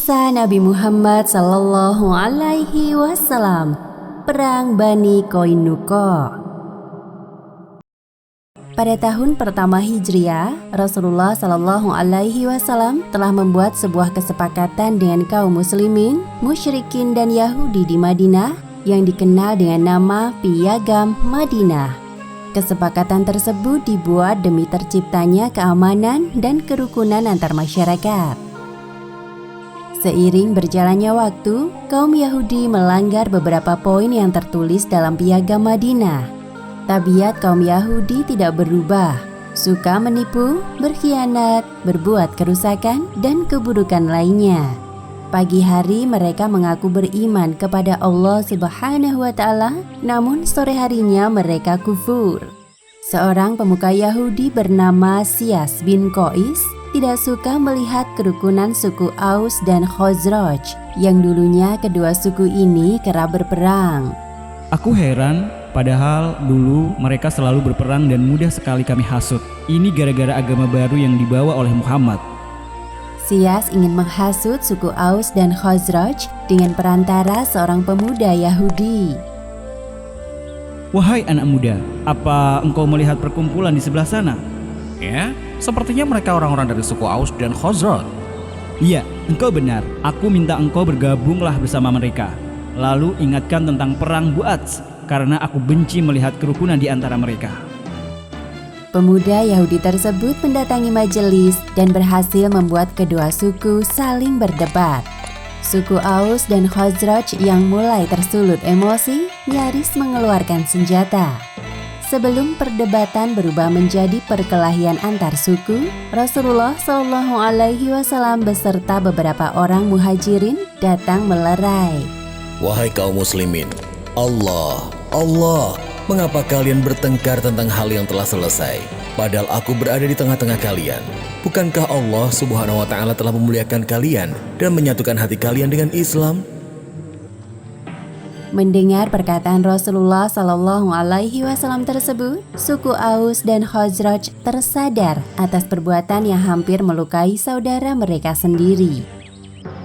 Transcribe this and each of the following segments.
Kisah Nabi Muhammad Sallallahu Alaihi Wasallam, Perang Bani Qainuqa. Pada tahun pertama Hijriah, Rasulullah Sallallahu Alaihi Wasallam telah membuat sebuah kesepakatan dengan kaum muslimin, musyrikin dan Yahudi di Madinah yang dikenal dengan nama Piagam Madinah. Kesepakatan tersebut dibuat demi terciptanya keamanan dan kerukunan antar masyarakat. Seiring berjalannya waktu, kaum Yahudi melanggar beberapa poin yang tertulis dalam Piagam Madinah. Tabiat kaum Yahudi tidak berubah, suka menipu, berkhianat, berbuat kerusakan, dan keburukan lainnya. Pagi hari mereka mengaku beriman kepada Allah Subhanahu wa Ta'ala, namun sore harinya mereka kufur. Seorang pemuka Yahudi bernama Syas bin Qais tidak suka melihat kerukunan suku Aus dan Khazraj yang dulunya kedua suku ini kerap berperang. Aku heran, padahal dulu mereka selalu berperang dan mudah sekali kami hasut. Ini gara-gara agama baru yang dibawa oleh Muhammad. Syas ingin menghasut suku Aus dan Khazraj dengan perantara seorang pemuda Yahudi. Wahai anak muda, apa engkau melihat perkumpulan di sebelah sana? Ya, sepertinya mereka orang-orang dari suku Aus dan Khazraj. Iya, engkau benar. Aku minta engkau bergabunglah bersama mereka. Lalu ingatkan tentang perang Bu'ats, karena aku benci melihat kerukunan di antara mereka. Pemuda Yahudi tersebut mendatangi majelis dan berhasil membuat kedua suku saling berdebat. Suku Aus dan Khazraj yang mulai tersulut emosi nyaris mengeluarkan senjata. Sebelum perdebatan berubah menjadi perkelahian antar suku, Rasulullah Shallallahu Alaihi Wasallam beserta beberapa orang muhajirin datang melerai. Wahai kaum muslimin, Allah, mengapa kalian bertengkar tentang hal yang telah selesai? Padahal aku berada di tengah-tengah kalian. Bukankah Allah Subhanahu wa Ta'ala telah memuliakan kalian dan menyatukan hati kalian dengan Islam? Mendengar perkataan Rasulullah Sallallahu Alaihi Wasallam tersebut, suku Aus dan Khazraj tersadar atas perbuatan yang hampir melukai saudara mereka sendiri.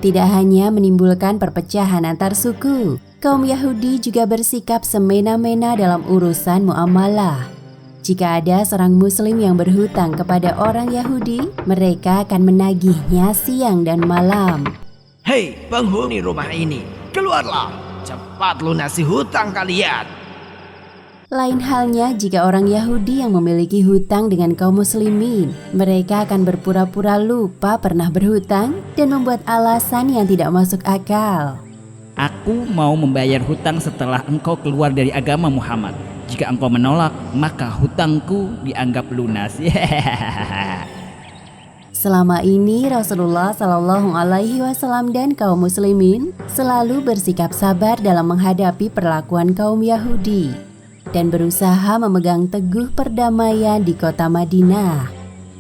Tidak hanya menimbulkan perpecahan antar suku, kaum Yahudi juga bersikap semena-mena dalam urusan muamalah. Jika ada seorang Muslim yang berhutang kepada orang Yahudi, mereka akan menagihnya siang dan malam. Hei penghuni rumah ini, keluarlah! Cepat lunasi hutang kalian. Lain halnya jika orang Yahudi yang memiliki hutang dengan kaum muslimin, mereka akan berpura-pura lupa pernah berhutang dan membuat alasan yang tidak masuk akal. Aku mau membayar hutang setelah engkau keluar dari agama Muhammad. Jika engkau menolak, maka hutangku dianggap lunas. Selama ini Rasulullah Shallallahu Alaihi Wasallam dan kaum muslimin selalu bersikap sabar dalam menghadapi perlakuan kaum Yahudi dan berusaha memegang teguh perdamaian di kota Madinah.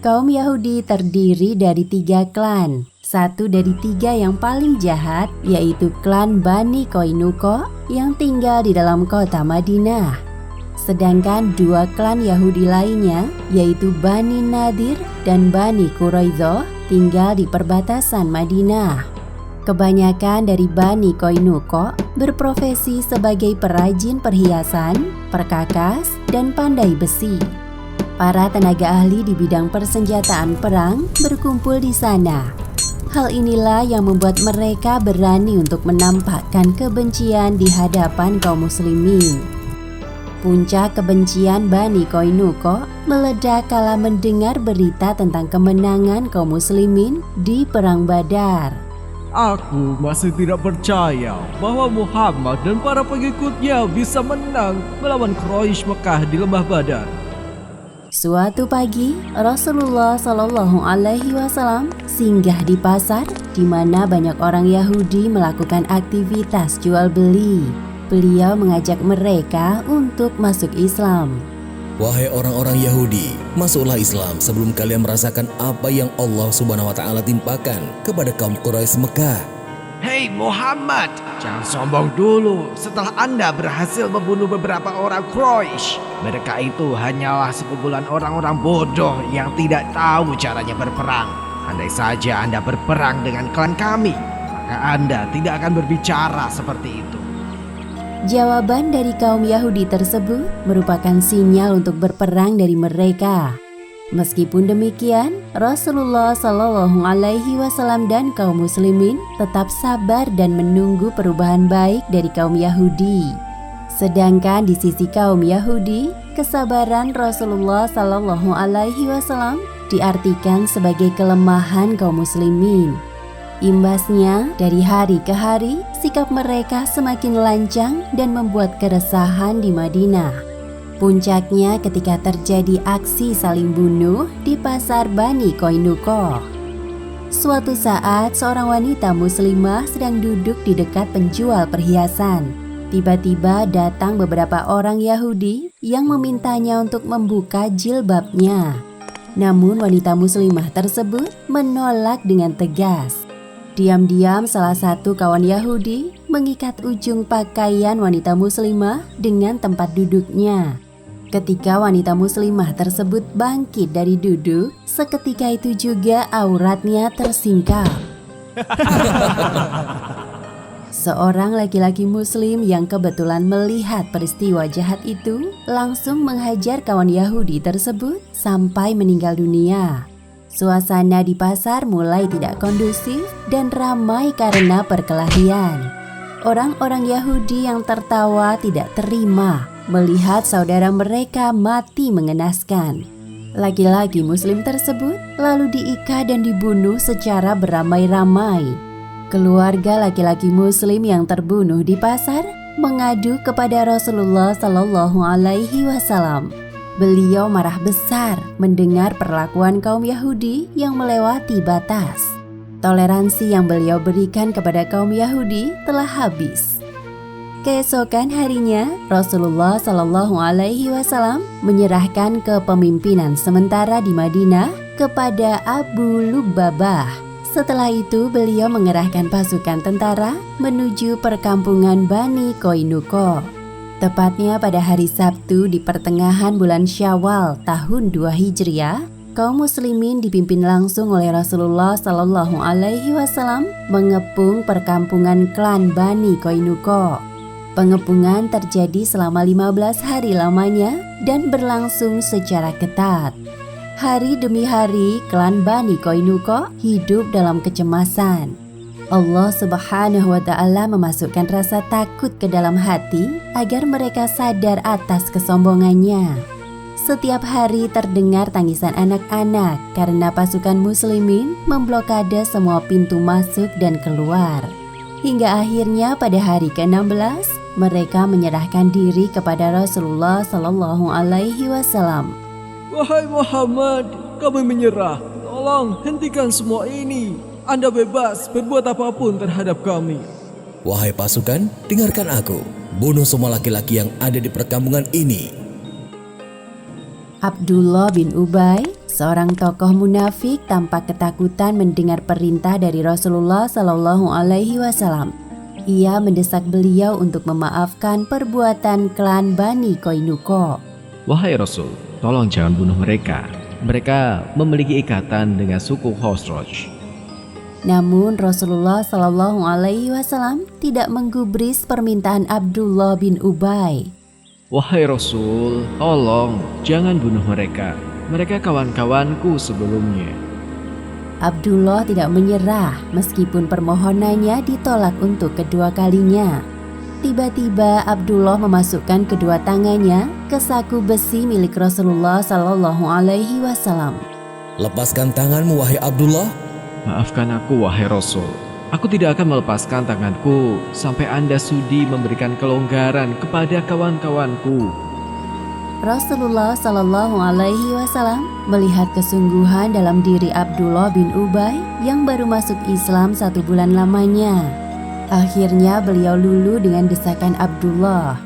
Kaum Yahudi terdiri dari 3 klan. Satu dari 3 yang paling jahat yaitu klan Bani Qainuqa yang tinggal di dalam kota Madinah. Sedangkan 2 klan Yahudi lainnya yaitu Bani Nadir dan Bani Quraidah tinggal di perbatasan Madinah. Kebanyakan dari Bani Qainuqa berprofesi sebagai perajin perhiasan, perkakas, dan pandai besi. Para tenaga ahli di bidang persenjataan perang berkumpul di sana. Hal inilah yang membuat mereka berani untuk menampakkan kebencian di hadapan kaum muslimin. Puncak kebencian Bani Qainuqa meledak kala mendengar berita tentang kemenangan kaum muslimin di Perang Badar. Aku masih tidak percaya bahwa Muhammad dan para pengikutnya bisa menang melawan Quraisy Mekah di Lembah Badar. Suatu pagi, Rasulullah Shallallahu Alaihi Wasallam singgah di pasar di mana banyak orang Yahudi melakukan aktivitas jual beli. Beliau mengajak mereka untuk masuk Islam. Wahai orang-orang Yahudi, masuklah Islam sebelum kalian merasakan apa yang Allah Subhanahu wa Ta'ala timpakan kepada kaum Quraisy Mekah. Hei Muhammad, jangan sombong dulu setelah Anda berhasil membunuh beberapa orang Quraisy. Mereka itu hanyalah sekumpulan orang-orang bodoh yang tidak tahu caranya berperang. Andai saja Anda berperang dengan klan kami, maka Anda tidak akan berbicara seperti itu. Jawaban dari kaum Yahudi tersebut merupakan sinyal untuk berperang dari mereka. Meskipun demikian, Rasulullah Shallallahu Alaihi Wasallam dan kaum muslimin tetap sabar dan menunggu perubahan baik dari kaum Yahudi. Sedangkan di sisi kaum Yahudi, kesabaran Rasulullah Shallallahu Alaihi Wasallam diartikan sebagai kelemahan kaum muslimin. Imbasnya, dari hari ke hari, sikap mereka semakin lancang dan membuat keresahan di Madinah. Puncaknya ketika terjadi aksi saling bunuh di pasar Bani Qainuqa. Suatu saat, seorang wanita muslimah sedang duduk di dekat penjual perhiasan. Tiba-tiba datang beberapa orang Yahudi yang memintanya untuk membuka jilbabnya. Namun wanita muslimah tersebut menolak dengan tegas. Diam-diam salah satu kawan Yahudi mengikat ujung pakaian wanita muslimah dengan tempat duduknya. Ketika wanita muslimah tersebut bangkit dari duduk, seketika itu juga auratnya tersingkap. Seorang laki-laki muslim yang kebetulan melihat peristiwa jahat itu langsung menghajar kawan Yahudi tersebut sampai meninggal dunia. Suasana di pasar mulai tidak kondusif dan ramai karena perkelahian. Orang-orang Yahudi yang tertawa tidak terima melihat saudara mereka mati mengenaskan. Laki-laki muslim tersebut lalu diikat dan dibunuh secara beramai-ramai. Keluarga laki-laki muslim yang terbunuh di pasar mengadu kepada Rasulullah Shallallahu Alaihi Wasallam. Beliau marah besar mendengar perlakuan kaum Yahudi yang melewati batas. Toleransi yang beliau berikan kepada kaum Yahudi telah habis. Keesokan harinya, Rasulullah Shallallahu Alaihi Wasallam menyerahkan kepemimpinan sementara di Madinah kepada Abu Lubabah. Setelah itu, beliau mengerahkan pasukan tentara menuju perkampungan Bani Qainuqa. Tepatnya pada hari Sabtu di pertengahan bulan Syawal tahun 2 Hijriah, kaum muslimin dipimpin langsung oleh Rasulullah Shallallahu Alaihi Wasallam mengepung perkampungan klan Bani Qainuqa. Pengepungan terjadi selama 15 hari lamanya dan berlangsung secara ketat. Hari demi hari, klan Bani Qainuqa hidup dalam kecemasan. Allah Subhanahu wa Ta'ala memasukkan rasa takut ke dalam hati agar mereka sadar atas kesombongannya. Setiap hari terdengar tangisan anak-anak karena pasukan muslimin memblokade semua pintu masuk dan keluar. Hingga akhirnya pada hari ke-16, mereka menyerahkan diri kepada Rasulullah Sallallahu Alaihi Wasallam. Wahai Muhammad, kami menyerah. Tolong hentikan semua ini. Anda bebas berbuat apapun terhadap kami. Wahai pasukan, dengarkan aku. Bunuh semua laki-laki yang ada di perkampungan ini. Abdullah bin Ubay, seorang tokoh munafik, tampak ketakutan mendengar perintah dari Rasulullah Sallallahu Alaihi Wasallam. Ia mendesak beliau untuk memaafkan perbuatan klan Bani Qainuqa. Wahai Rasul, tolong jangan bunuh mereka. Mereka memiliki ikatan dengan suku Khosroj. Namun Rasulullah Sallallahu Alaihi Wasallam tidak menggubris permintaan Abdullah bin Ubay. Wahai Rasul, tolong jangan bunuh mereka. Mereka kawan-kawanku sebelumnya. Abdullah tidak menyerah meskipun permohonannya ditolak untuk kedua kalinya. Tiba-tiba Abdullah memasukkan kedua tangannya ke saku besi milik Rasulullah Sallallahu Alaihi Wasallam. Lepaskan tanganmu, wahai Abdullah. Maafkan aku, wahai Rasul. Aku tidak akan melepaskan tanganku sampai Anda sudi memberikan kelonggaran kepada kawan-kawanku. Rasulullah Sallallahu Alaihi Wasallam melihat kesungguhan dalam diri Abdullah bin Ubay yang baru masuk Islam 1 bulan lamanya. Akhirnya beliau luluh dengan desakan Abdullah.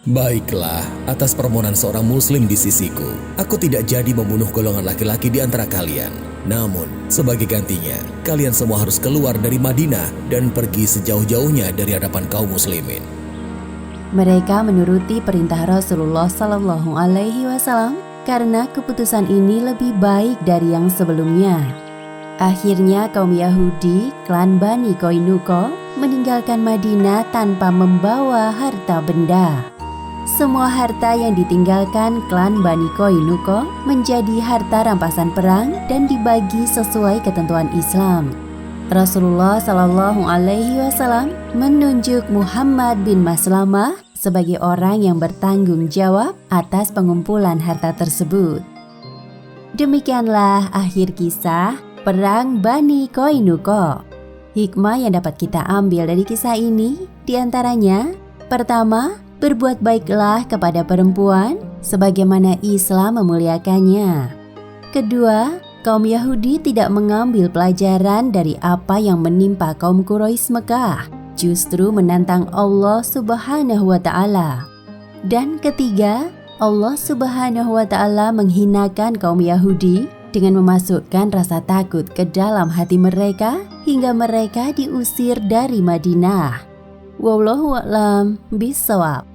Baiklah, atas permohonan seorang muslim di sisiku, aku tidak jadi membunuh golongan laki-laki di antara kalian. Namun, sebagai gantinya, kalian semua harus keluar dari Madinah dan pergi sejauh-jauhnya dari hadapan kaum muslimin. Mereka menuruti perintah Rasulullah Sallallahu Alaihi Wasallam karena keputusan ini lebih baik dari yang sebelumnya. Akhirnya kaum Yahudi, klan Bani Qainuqa, meninggalkan Madinah tanpa membawa harta benda. Semua harta yang ditinggalkan klan Bani Qainuqa menjadi harta rampasan perang dan dibagi sesuai ketentuan Islam. Rasulullah Shallallahu Alaihi Wasallam menunjuk Muhammad bin Maslamah sebagai orang yang bertanggung jawab atas pengumpulan harta tersebut. Demikianlah akhir kisah Perang Bani Qainuqa. Hikmah yang dapat kita ambil dari kisah ini diantaranya: pertama, berbuat baiklah kepada perempuan sebagaimana Islam memuliakannya. Kedua, kaum Yahudi tidak mengambil pelajaran dari apa yang menimpa kaum Quraisy Mekah, justru menantang Allah Subhanahu wa Ta'ala. Dan ketiga, Allah Subhanahu wa Ta'ala menghinakan kaum Yahudi dengan memasukkan rasa takut ke dalam hati mereka hingga mereka diusir dari Madinah. Wallahu a'lam bishawab.